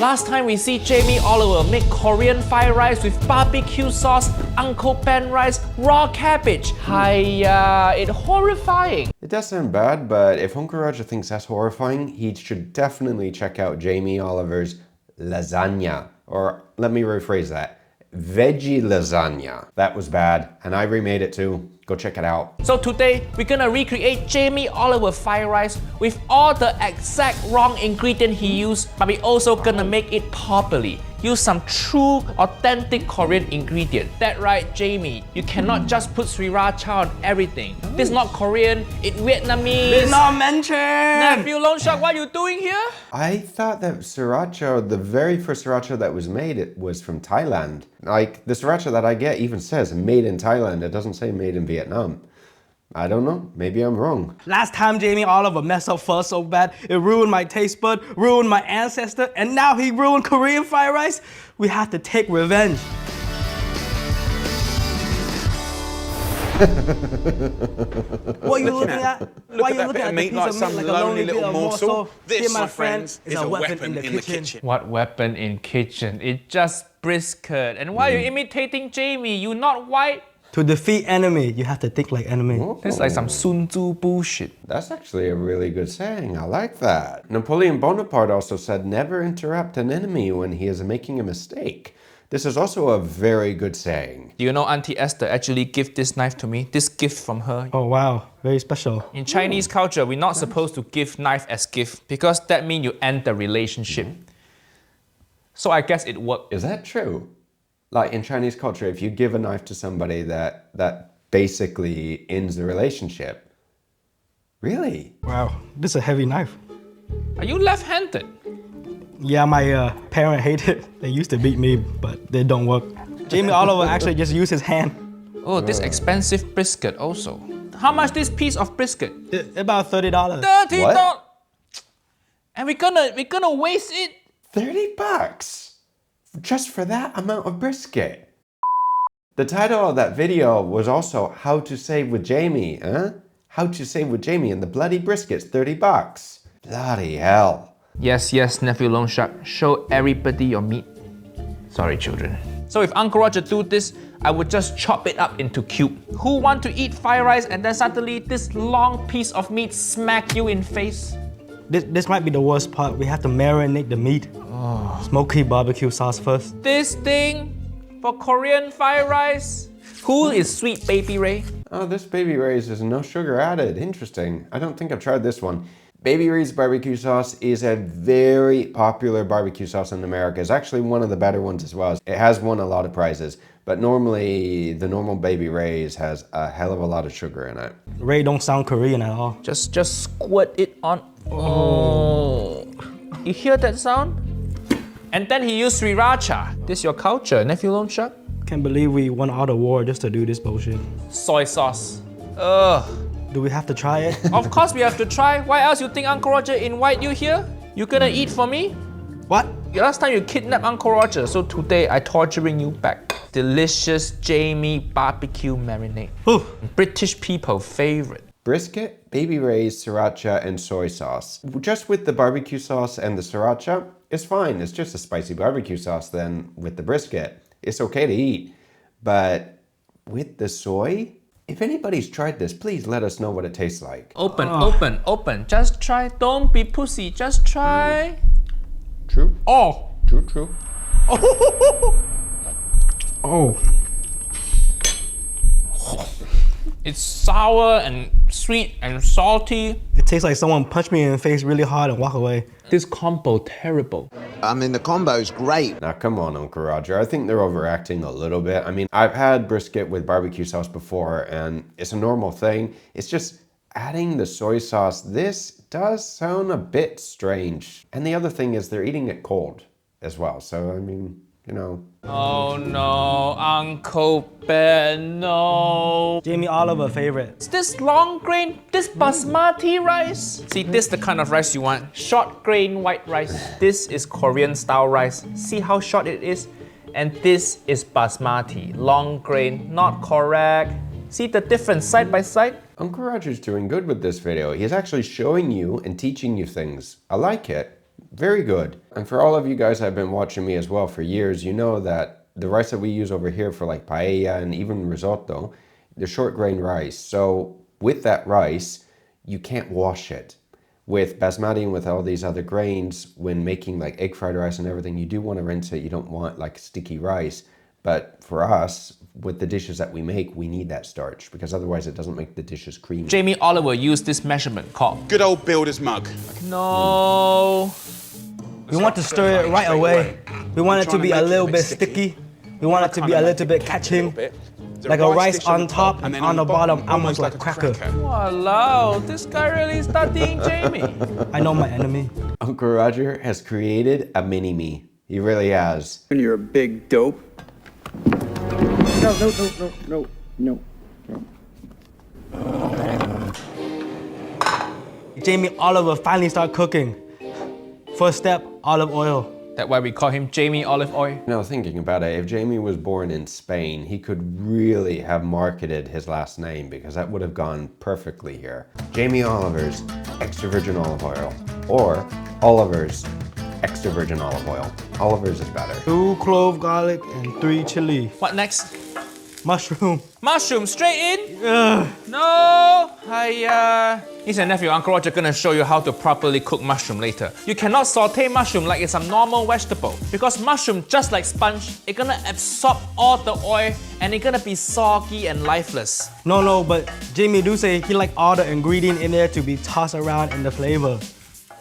Last time we see Jamie Oliver make Korean fried rice with barbecue sauce, Uncle Ben rice, raw cabbage. Hiya, it's horrifying. It does sound bad, but if Uncle Roger thinks that's horrifying, he should definitely check out Jamie Oliver's lasagna. Or let me rephrase that, veggie lasagna. That was bad, and I remade it too. Go check it out. So today, we're gonna recreate Jamie Oliver fried rice with all the exact wrong ingredient he used, but we're also gonna make it properly. Use some true, authentic Korean ingredient. That right, Jamie. You cannot just put sriracha on everything. This is not Korean, it's Vietnamese. Vietnam mention! Nephew Lone Shark, what are you doing here? I thought that sriracha, the very first sriracha that was made, it was from Thailand. Like, the sriracha that I get even says made in Thailand. It doesn't say made in Vietnam. I don't know, maybe I'm wrong. Last time Jamie Oliver messed up pho so bad, it ruined my taste bud, ruined my ancestor, and now he ruined Korean fried rice. We have to take revenge. What are you looking at? Why are you looking at the piece of meat like a lonely little morsel? This, my friends, is a weapon in the kitchen. What weapon in kitchen? It's just brisket. And why are you imitating Jamie? You not white? To defeat enemy, you have to think like enemy. This is like some Sun Tzu bullshit. That's actually a really good saying. I like that. Napoleon Bonaparte also said, never interrupt an enemy when he is making a mistake. This is also a very good saying. Do you know Auntie Esther actually gave this knife to me? This gift from her. Oh wow, very special. In Chinese culture, we're not supposed to give knife as gift because that means you end the relationship. So I guess it worked. Is that true? Like in Chinese culture, if you give a knife to somebody, that basically ends the relationship. Really? Wow, this is a heavy knife. Are you left-handed? Yeah, my parents hate it. They used to beat me, but they don't work. Jamie Oliver actually just used his hand. Oh, this expensive brisket also. How much this piece of brisket? About $30. $30. What? And we're gonna waste it. $30? Just for that amount of brisket? The title of that video was also How to Save with Jamie, huh? How to Save with Jamie and the bloody brisket's $30. Bloody hell. Yes, Nephew Lone Shark. Show everybody your meat. Sorry, children. So if Uncle Roger do this, I would just chop it up into cube. Who want to eat fried rice and then suddenly this long piece of meat smack you in face? This might be the worst part. We have to marinate the meat. Smoky barbecue sauce first. This thing for Korean fried rice? Who is Sweet Baby Ray? Oh, this Baby Ray's is no sugar added. Interesting. I don't think I've tried this one. Baby Ray's barbecue sauce is a very popular barbecue sauce in America. It's actually one of the better ones as well. It has won a lot of prizes, but normally the normal Baby Ray's has a hell of a lot of sugar in it. Ray don't sound Korean at all. Just squirt it on. Oh. You hear that sound? And then he used sriracha. This your culture, Nephew Lone Shark? Can't believe we won all the war just to do this bullshit. Soy sauce. Ugh. Do we have to try it? Of course we have to try. Why else you think Uncle Roger invite you here? You gonna eat for me? What? Last time you kidnapped Uncle Roger, so today I torturing you back. Delicious Jamie barbecue marinade. Ooh. British people favorite. Brisket, Baby Ray's, sriracha, and soy sauce. Just with the barbecue sauce and the sriracha, it's fine. It's just a spicy barbecue sauce then with the brisket. It's okay to eat. But with the soy, if anybody's tried this, please let us know what it tastes like. Open. Just try. Don't be pussy. Just try. True. Oh. True. Oh. It's sour and sweet and salty. It tastes like someone punched me in the face really hard and walked away. This combo terrible. I mean, the combo's great. Now come on, Uncle Roger. I think they're overacting a little bit. I mean, I've had brisket with barbecue sauce before and it's a normal thing. It's just adding the soy sauce. This does sound a bit strange. And the other thing is they're eating it cold as well. So, I mean, you know. Oh no, Uncle Ben, no. Jamie Oliver favorite. It's this long grain, this basmati rice. See, this is the kind of rice you want. Short grain white rice. This is Korean style rice. See how short it is? And this is basmati, long grain, not correct. See the difference side by side? Uncle Roger's doing good with this video. He's actually showing you and teaching you things. I like it. very good. And for all of you guys that have been watching me as well for years, you know that the rice that we use over here for like paella and even risotto, they're short grain rice. So with that rice, you can't wash it. With basmati and with all these other grains, when making like egg fried rice and everything, you do want to rinse it. You don't want like sticky rice. But for us, with the dishes that we make, we need that starch because otherwise it doesn't make the dishes creamy. Jamie Oliver used this measurement called Good old builder's mug. no. We want to stir it right away. We want it to be a little bit sticky. We want it to be a little bit catching. Like a rice on top and on the bottom, almost like a cracker. Walao, this guy really is studying Jamie. I know my enemy. Uncle Roger has created a mini-me. He really has. When you're a big dope. No. Jamie Oliver finally started cooking. First step, olive oil. That's why we call him Jamie Olive Oil. Now thinking about it, if Jamie was born in Spain, he could really have marketed his last name because that would have gone perfectly here. Jamie Oliver's extra virgin olive oil or Oliver's extra virgin olive oil. Oliver's is better. 2 clove garlic and 3 chili. What next? Mushroom. Mushroom straight in? No! Niece and nephew, Uncle Roger gonna show you how to properly cook mushroom later. You cannot saute mushroom like it's a normal vegetable because mushroom, just like sponge, it's gonna absorb all the oil and it's gonna be soggy and lifeless. No, but Jamie do say he like all the ingredient in there to be tossed around in the flavor.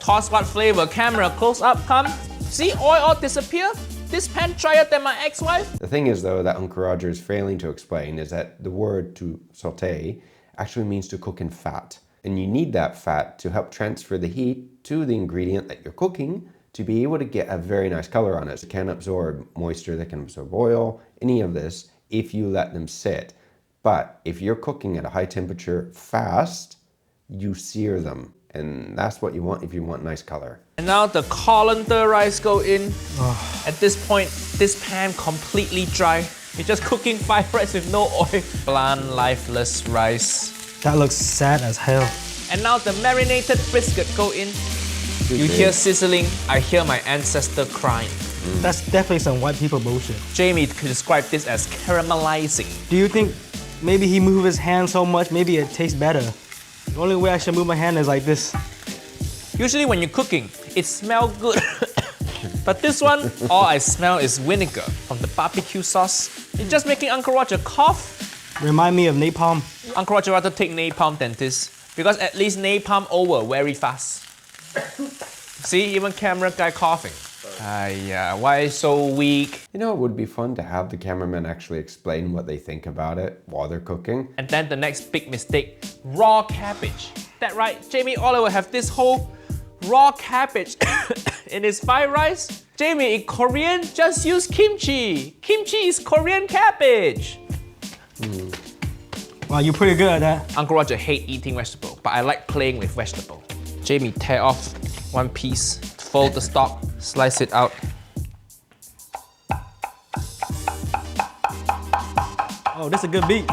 Toss what flavor? Camera close up, come. See, oil all disappear? This pan drier than my ex-wife? The thing is though that Uncle Roger is failing to explain is that the word to saute actually means to cook in fat. And you need that fat to help transfer the heat to the ingredient that you're cooking to be able to get a very nice color on it. It can absorb moisture, they can absorb oil, any of this if you let them sit. But if you're cooking at a high temperature fast, you sear them. And that's what you want if you want nice color. And now the colander rice go in. At this point, this pan completely dry. You're just cooking fried rice with no oil. Bland, lifeless rice. That looks sad as hell. And now the marinated brisket go in. You hear sizzling, I hear my ancestor crying. That's definitely some white people bullshit. Jamie could describe this as caramelizing. Do you think maybe he moved his hand so much, maybe it tastes better? The only way I should move my hand is like this. Usually when you're cooking, it smells good. But this one, all I smell is vinegar from the barbecue sauce. It's just making Uncle Roger cough. Remind me of napalm. Uncle Roger rather take napalm than this because at least napalm over very fast. See, even camera guy coughing. Why so weak? You know, it would be fun to have the cameraman actually explain what they think about it while they're cooking. And then the next big mistake, raw cabbage. That right, Jamie Oliver have this whole raw cabbage in his fried rice. Jamie, in Korean, just use kimchi. Kimchi is Korean cabbage. Wow, you're pretty good at that. Uncle Roger hate eating vegetable, but I like playing with vegetable. Jamie, tear off one piece, fold the stalk, slice it out. Oh, that's a good beat.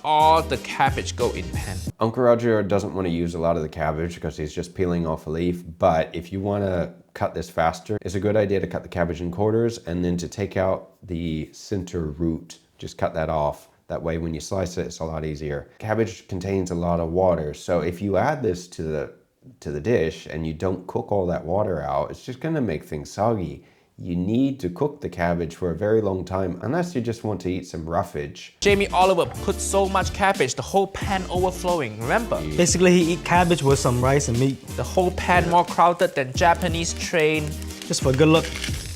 All the cabbage go in pan. Uncle Roger doesn't want to use a lot of the cabbage because he's just peeling off a leaf, but if you want to cut this faster, it's a good idea to cut the cabbage in quarters and then to take out the center root. Just cut that off. That way when you slice it, it's a lot easier. Cabbage contains a lot of water, so if you add this to the dish and you don't cook all that water out, it's just gonna make things soggy. You need to cook the cabbage for a very long time unless you just want to eat some roughage. Jamie Oliver put so much cabbage, the whole pan overflowing, remember? Basically, he eat cabbage with some rice and meat. The whole pan more crowded than Japanese train. Just for good luck,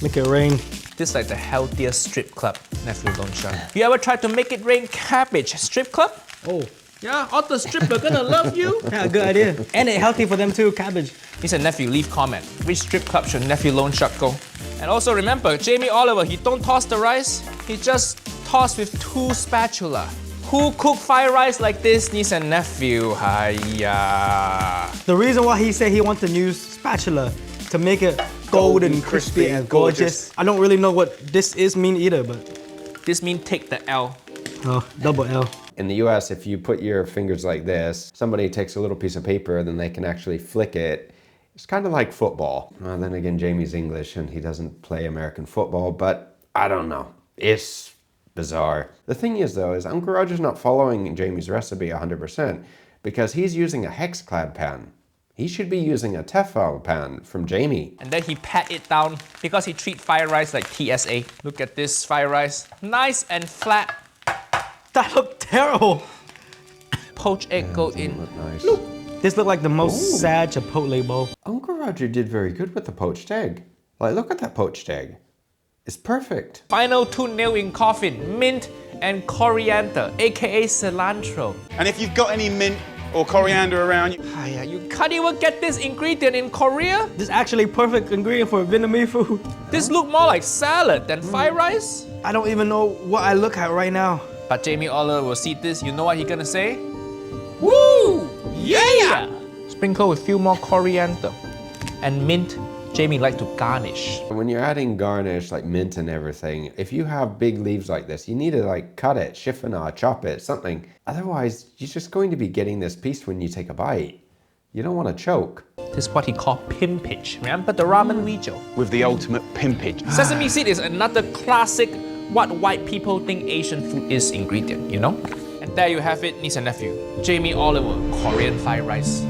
make it rain. This is like the healthiest strip club, nephew don't shut. You ever tried to make it rain cabbage strip club? Oh. Yeah, all the stripper gonna love you. Yeah, good idea. And it's healthy for them too, cabbage. He said, nephew, leave comment. Which strip club should nephew loan shark go? And also remember, Jamie Oliver, he don't toss the rice, he just toss with 2 spatula. Who cook fried rice like this, niece and nephew? Hiya. The reason why he said he wants to use spatula to make it golden, crispy, and gorgeous. I don't really know what this is mean either, but... This means take the L. Oh, double L. In the US, if you put your fingers like this, somebody takes a little piece of paper, then they can actually flick it It's kind of like football. Well, then again, Jamie's English and he doesn't play American football, but I don't know. It's bizarre. The thing is though, is Uncle Roger's not following Jamie's recipe 100% because he's using a hex-clad pan. He should be using a Tefal pan from Jamie. And then he pat it down because he treats fried rice like TSA. Look at this fried rice. Nice and flat. That looked terrible. Poached egg go Doesn't in. look nice. This looked like the most sad Chipotle bowl. Uncle Roger did very good with the poached egg. Like, look at that poached egg. It's perfect. Final two nail in coffin, mint and coriander, aka cilantro. And if you've got any mint or coriander around you, You can't even get this ingredient in Korea? This is actually perfect ingredient for Vietnamese food. This look more like salad than fried rice. I don't even know what I look at right now. But Jamie Oliver will see this, you know what he's gonna say? Woo! Yeah! Sprinkle with a few more coriander and mint. Jamie likes to garnish. When you're adding garnish, like mint and everything, if you have big leaves like this, you need to like cut it, chiffonade, chop it, something. Otherwise, you're just going to be getting this piece when you take a bite. You don't want to choke. This is what he called pimpage. Remember the ramen video? with the ultimate pimpage. Sesame seed is another classic what white people think Asian food is ingredient, you know? And there you have it, niece and nephew. Jamie Oliver, Korean fried rice.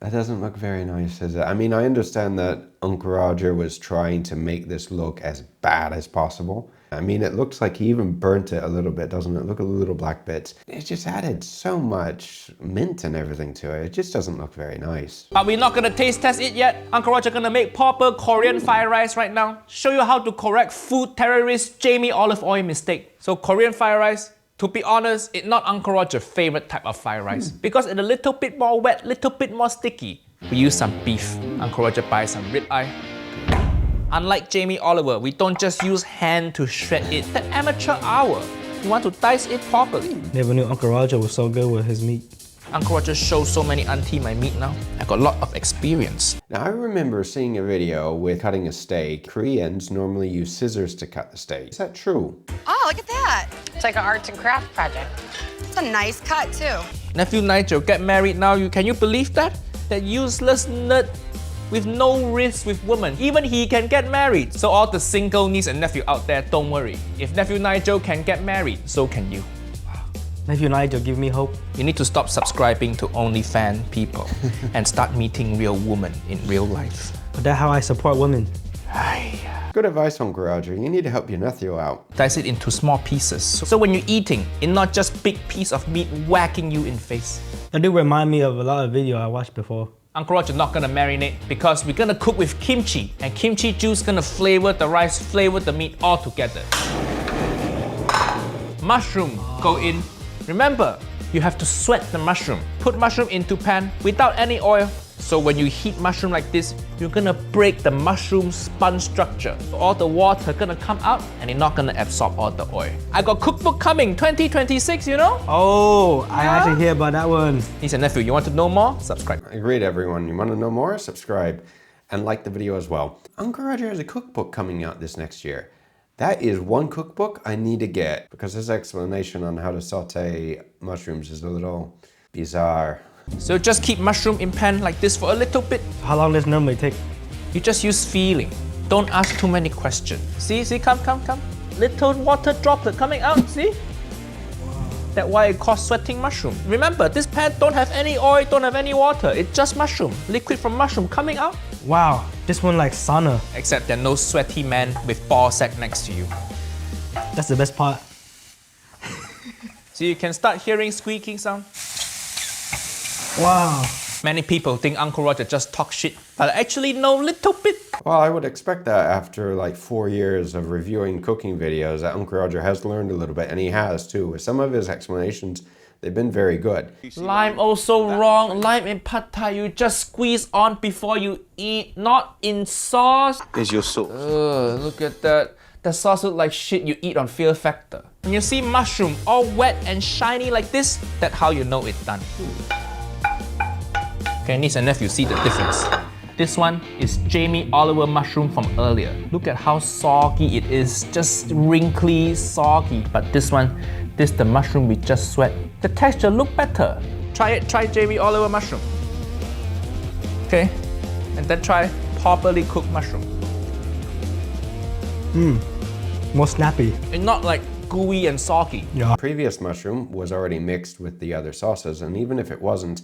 That doesn't look very nice, does it? I mean, I understand that Uncle Roger was trying to make this look as bad as possible. I mean, it looks like he even burnt it a little bit, doesn't it? Look at the little black bits. It just added so much mint and everything to it. It just doesn't look very nice. But we're not gonna taste test it yet. Uncle Roger gonna make proper Korean fried rice right now. Show you how to correct food terrorist Jamie olive oil mistake. So Korean fried rice, to be honest, it's not Uncle Roger's favorite type of fried rice because it's a little bit more wet, little bit more sticky. We use some beef. Uncle Roger buys some ribeye. Unlike Jamie Oliver, we don't just use hand to shred it. The amateur hour. You want to dice it properly. Never knew Uncle Roger was so good with his meat. Uncle Roger shows so many auntie my meat now. I got a lot of experience. Now, I remember seeing a video with cutting a steak. Koreans normally use scissors to cut the steak. Is that true? Oh, look at that. It's like an arts and craft project. It's a nice cut, too. Nephew Nigel get married now. Can you believe that? That useless nerd with no risk with women. Even he can get married. So all the single niece and nephew out there, don't worry. If Nephew Nigel can get married, so can you. Nephew Nigel, give me hope. You need to stop subscribing to OnlyFans people and start meeting real women in real life. But that's how I support women. Good advice, Uncle Roger. You need to help your nephew out. Dice it into small pieces. So when you're eating, it's not just big piece of meat whacking you in face. That do remind me of a lot of videos I watched before. Uncle Roger not gonna marinate because we're gonna cook with kimchi, and kimchi juice gonna flavor the rice, flavor the meat all together. Mushroom go in. Remember, you have to sweat the mushroom. Put mushroom into pan without any oil. So when you heat mushroom like this, you're gonna break the mushroom sponge structure. All the water gonna come out and it's not gonna absorb all the oil. I got cookbook coming 2026, you know? Oh, I actually hear about that one. Niece and nephew, you want to know more? Subscribe. Agreed, everyone. You want to know more? Subscribe and like the video as well. Uncle Roger has a cookbook coming out this next year. That is one cookbook I need to get because his explanation on how to saute mushrooms is a little bizarre. So just keep mushroom in pan like this for a little bit. How long does it normally take? You just use feeling. Don't ask too many questions. See, come. Little water droplet coming out, see? That's why it calls sweating mushroom. Remember, this pan don't have any oil, don't have any water. It's just mushroom. Liquid from mushroom coming out. Wow, this one like sauna. Except there's no sweaty man with ball sack next to you. That's the best part. So you can start hearing squeaking sound. Wow. Many people think Uncle Roger just talk shit, but actually no, little bit. Well, I would expect that after like 4 years of reviewing cooking videos that Uncle Roger has learned a little bit, and he has too. With some of his explanations, they've been very good. Lime also wrong. Lime in pad thai, you just squeeze on before you eat, not in sauce. Here's your sauce. Look at that. The sauce looks like shit you eat on Fear Factor. When you see mushroom all wet and shiny like this, that's how you know it's done. Okay, niece and nephew, see the difference. This one is Jamie Oliver mushroom from earlier. Look at how soggy it is, just wrinkly, soggy. But this one, this the mushroom we just sweat. The texture look better. Try it, try Jamie Oliver mushroom. Okay, and then try properly cooked mushroom. More snappy. It's not like gooey and soggy. Yeah. Previous mushroom was already mixed with the other sauces, and even if it wasn't,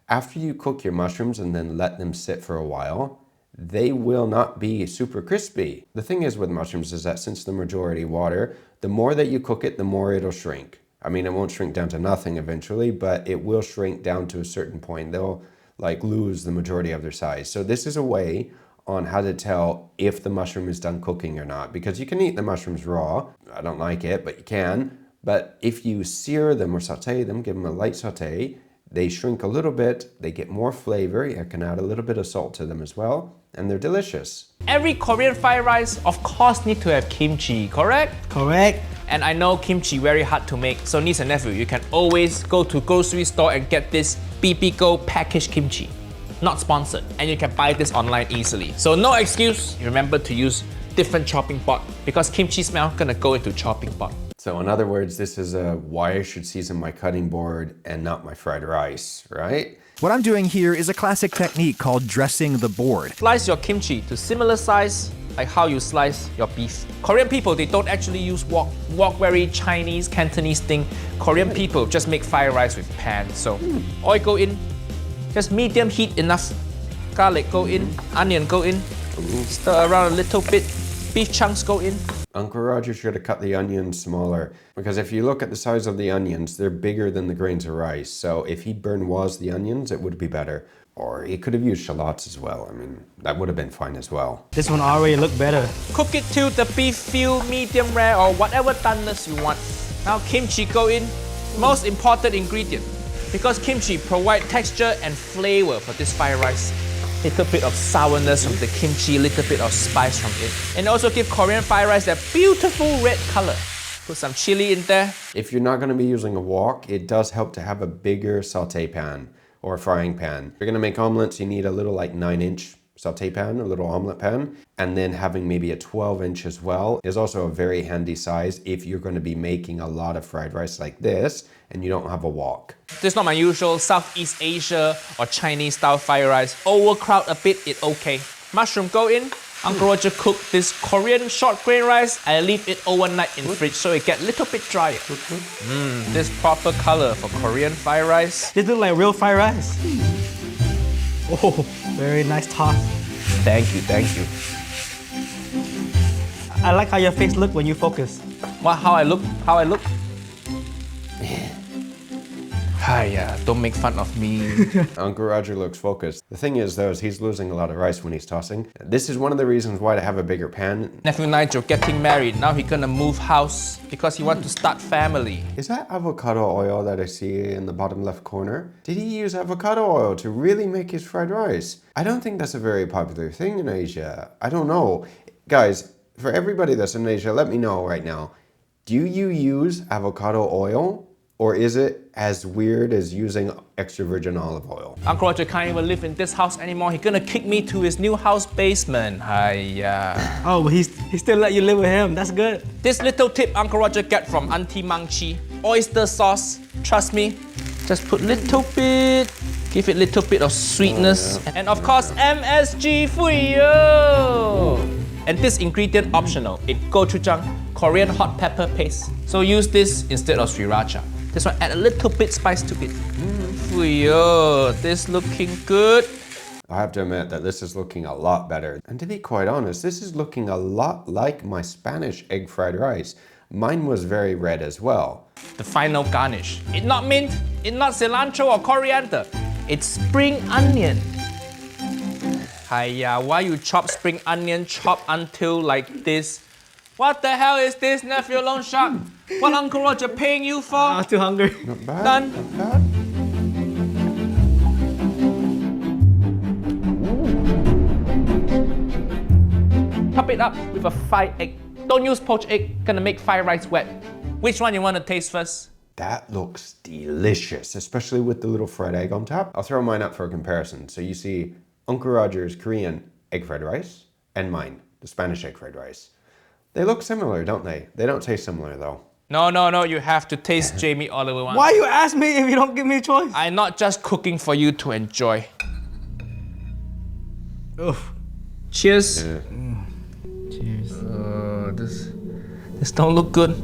after you cook your mushrooms and then let them sit for a while, they will not be super crispy. The thing is with mushrooms is that since the majority water, the more that you cook it, the more it'll shrink. I mean, it won't shrink down to nothing eventually, but it will shrink down to a certain point. They'll like lose the majority of their size. So this is a way on how to tell if the mushroom is done cooking or not, because you can eat the mushrooms raw. I don't like it, but you can. But if you sear them or saute them, give them a light saute, they shrink a little bit, they get more flavor. You can add a little bit of salt to them as well, and they're delicious. Every Korean fried rice, of course, need to have kimchi, correct? Correct. And I know kimchi very hard to make, so niece and nephew, you can always go to grocery store and get this BBGO packaged kimchi. Not sponsored, and you can buy this online easily. So no excuse, remember to use different chopping board because kimchi smell gonna go into chopping board. So in other words, this is why I should season my cutting board and not my fried rice, right? What I'm doing here is a classic technique called dressing the board. Slice your kimchi to similar size like how you slice your beef. Korean people, they don't actually use wok. Wok very Chinese, Cantonese thing. Korean people just make fried rice with pan. So oil go in, just medium heat enough. Garlic go in, onion go in, stir around a little bit, beef chunks go in. Uncle Roger should have cut the onions smaller, because if you look at the size of the onions, they're bigger than the grains of rice. So if he was the onions, it would be better. Or he could have used shallots as well. I mean, that would have been fine as well. This one already looked better. Cook it till the beef feel medium rare or whatever doneness you want. Now kimchi go in, most important ingredient, because kimchi provide texture and flavor for this fried rice. Little bit of sourness from the kimchi, little bit of spice from it. And also give Korean fried rice that beautiful red color. Put some chili in there. If you're not going to be using a wok, it does help to have a bigger saute pan or frying pan. If you're going to make omelets, you need a little like 9-inch saute pan, a little omelet pan. And then having maybe a 12-inch as well is also a very handy size if you're going to be making a lot of fried rice like this and you don't have a wok. This is not my usual Southeast Asia or Chinese style fried rice. Overcrowd a bit, it okay. Mushroom go in. Uncle Roger cooked this Korean short grain rice. I leave it overnight in fridge so it get a little bit drier. This proper color for Korean fried rice. This look like real fried rice. Oh, very nice toss. Thank you, thank you. I like how your face look when you focus. What, how I look? How I look? Hiya, don't make fun of me. Uncle Roger looks focused. The thing is though, is he's losing a lot of rice when he's tossing. This is one of the reasons why to have a bigger pan. Nephew Nigel getting married. Now he gonna move house because he want to start family. Is that avocado oil that I see in the bottom left corner? Did he use avocado oil to really make his fried rice? I don't think that's a very popular thing in Asia. I don't know. Guys, for everybody that's in Asia, let me know right now. Do you use avocado oil? Or is it as weird as using extra virgin olive oil? Uncle Roger can't even live in this house anymore. He's gonna kick me to his new house basement. Hiya. Oh, but he still let you live with him. That's good. This little tip Uncle Roger get from Auntie Mangchi. Oyster sauce, trust me. Just put little bit, give it little bit of sweetness. And of course, MSG for you. And this ingredient optional. It gochujang, Korean hot pepper paste. So use this instead of sriracha. This one add a little bit spice to it. For you, this looking good. I have to admit that this is looking a lot better. And to be quite honest, this is looking a lot like my Spanish egg fried rice. Mine was very red as well. The final garnish. It's not mint, it's not cilantro or coriander. It's spring onion. Hiya, why you chop spring onion, chop until like this? What the hell is this, nephew Long Shark? What Uncle Roger paying you for? I'm too hungry. Not bad. Done. Not bad. Top it up with a fried egg. Don't use poached egg, gonna make fried rice wet. Which one you wanna taste first? That looks delicious, especially with the little fried egg on top. I'll throw mine up for a comparison. So you see Uncle Roger's Korean egg fried rice and mine, the Spanish egg fried rice. They look similar, don't they? They don't taste similar though. No, you have to taste Jamie Oliver one. Why you ask me if you don't give me a choice? I'm not just cooking for you to enjoy. Oof. Cheers. Yeah. Cheers. This don't look good.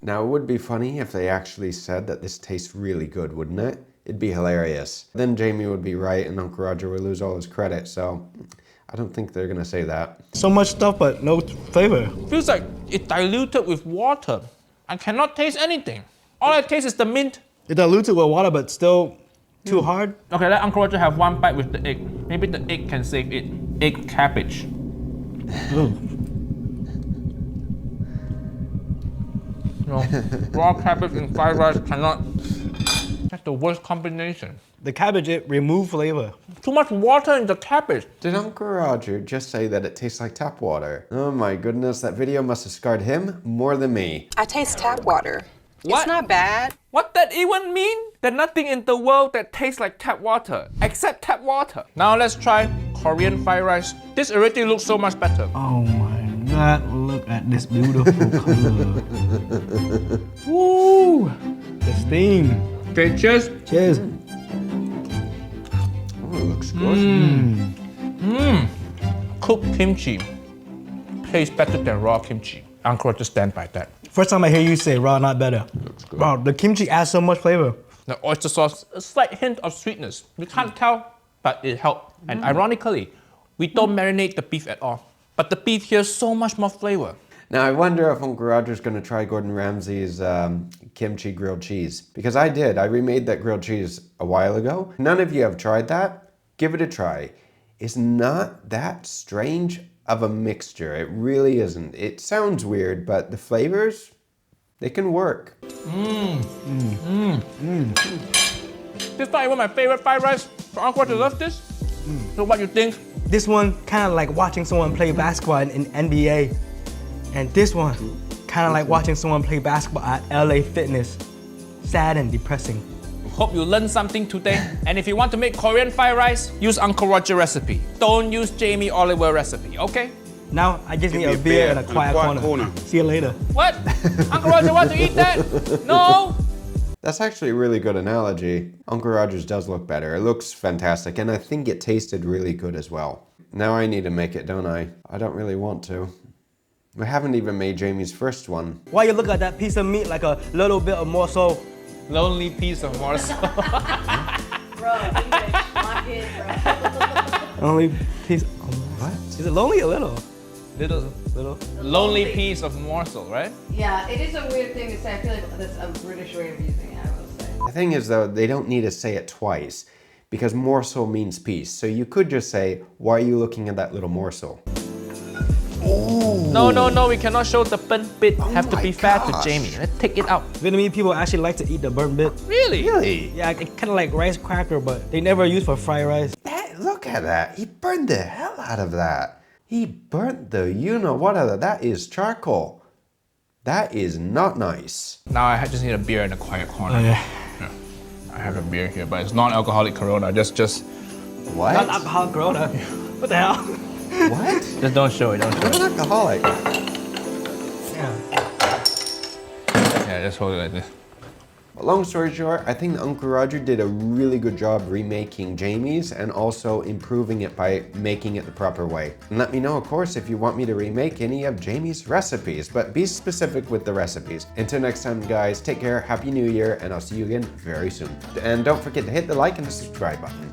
Now, it would be funny if they actually said that this tastes really good, wouldn't it? It'd be hilarious. Then Jamie would be right and Uncle Roger would lose all his credit, so I don't think they're gonna say that. So much stuff, but no flavor. Feels like it diluted with water. I cannot taste anything. All I taste is the mint. It diluted with water, but still too hard. Okay, let Uncle Roger have one bite with the egg. Maybe the egg can save it. Egg cabbage. No, raw cabbage and fried rice cannot. That's the worst combination. The cabbage, it removed flavor. Too much water in the cabbage. Did Uncle Roger just say that it tastes like tap water? Oh my goodness, that video must have scarred him more than me. I taste tap water. What? It's not bad. What that even mean? There's nothing in the world that tastes like tap water, except tap water. Now let's try Korean fried rice. This already looks so much better. Oh my God, look at this beautiful color. Woo! The steam. Okay, cheers. Cheers. Oh, it looks good. Cooked kimchi tastes better than raw kimchi. Uncle Roger stand by that. First time I hear you say raw, not better. Looks good. Wow, the kimchi adds so much flavor. The oyster sauce, a slight hint of sweetness. You can't tell, but it helped. And ironically, we don't marinate the beef at all. But the beef here is so much more flavor. Now, I wonder if Uncle Roger's gonna try Gordon Ramsay's kimchi grilled cheese. Because I did, I remade that grilled cheese a while ago. None of you have tried that? Give it a try. It's not that strange of a mixture. It really isn't. It sounds weird, but the flavors, they can work. This is not even my favorite fried rice. So Uncle Roger loves this. So what you think? This one kind of like watching someone play basketball in NBA. And this one, kind of like watching someone play basketball at LA Fitness. Sad and depressing. Hope you learned something today. And if you want to make Korean fried rice, use Uncle Roger recipe. Don't use Jamie Oliver recipe, okay? Now I just Give need me a a beer beer and a and a quiet quiet corner. corner. See you later. What? Uncle Roger want to eat that? No! That's actually a really good analogy. Uncle Roger's does look better. It looks fantastic, and I think it tasted really good as well. Now I need to make it, don't I? I don't really want to. We haven't even made Jamie's first one. Why you look at that piece of meat like a little bit of morsel? Lonely piece of morsel. Only piece. What? Is it lonely or little? Little. Lonely piece of morsel, right? Yeah, it is a weird thing to say. I feel like that's a British way of using it, I will say. The thing is though, they don't need to say it twice because morsel means piece. So you could just say, why are you looking at that little morsel? No, we cannot show the burnt bit. Have to my be fair to gosh. Jamie. Let's take it out. Vietnamese people actually like to eat the burnt bit. Really? Really? Yeah, it's kind of like rice cracker, but they never use for fried rice. Look at that. He burned the hell out of that. He burnt the you-know-what out of that. That is charcoal. That is not nice. Now I just need a beer in a quiet corner. Oh, yeah. I have a beer here, but it's non-alcoholic Corona. Just What? Not alcoholic Corona. What the hell? What? just don't show it. Don't show I'm it. an alcoholic. Yeah, just hold it like this. But long story short, I think Uncle Roger did a really good job remaking Jamie's and also improving it by making it the proper way. And let me know, of course, if you want me to remake any of Jamie's recipes, but be specific with the recipes. Until next time, guys, take care, Happy New Year, and I'll see you again very soon. And don't forget to hit the like and the subscribe button.